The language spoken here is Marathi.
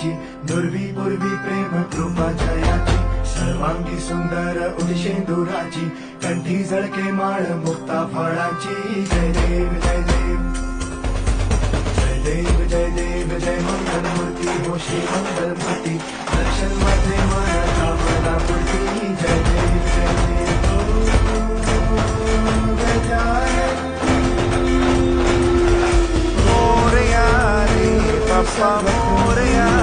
जयाची, दुर्वी पूर्वी प्रेम कृपा जयाची, सर्वांगी सुंदर उदिशेंदुराची, कंठी झळके माळ मुक्ता फळाची. जय देव जय देव जय देव जय देव जय मंगल मूर्ती हो श्री मंगल मूर्ती, दर्शन मध्ये मन कामना पूर्ती. जय देव जय देव गजानन मोरया रे बाप्पा मोरया.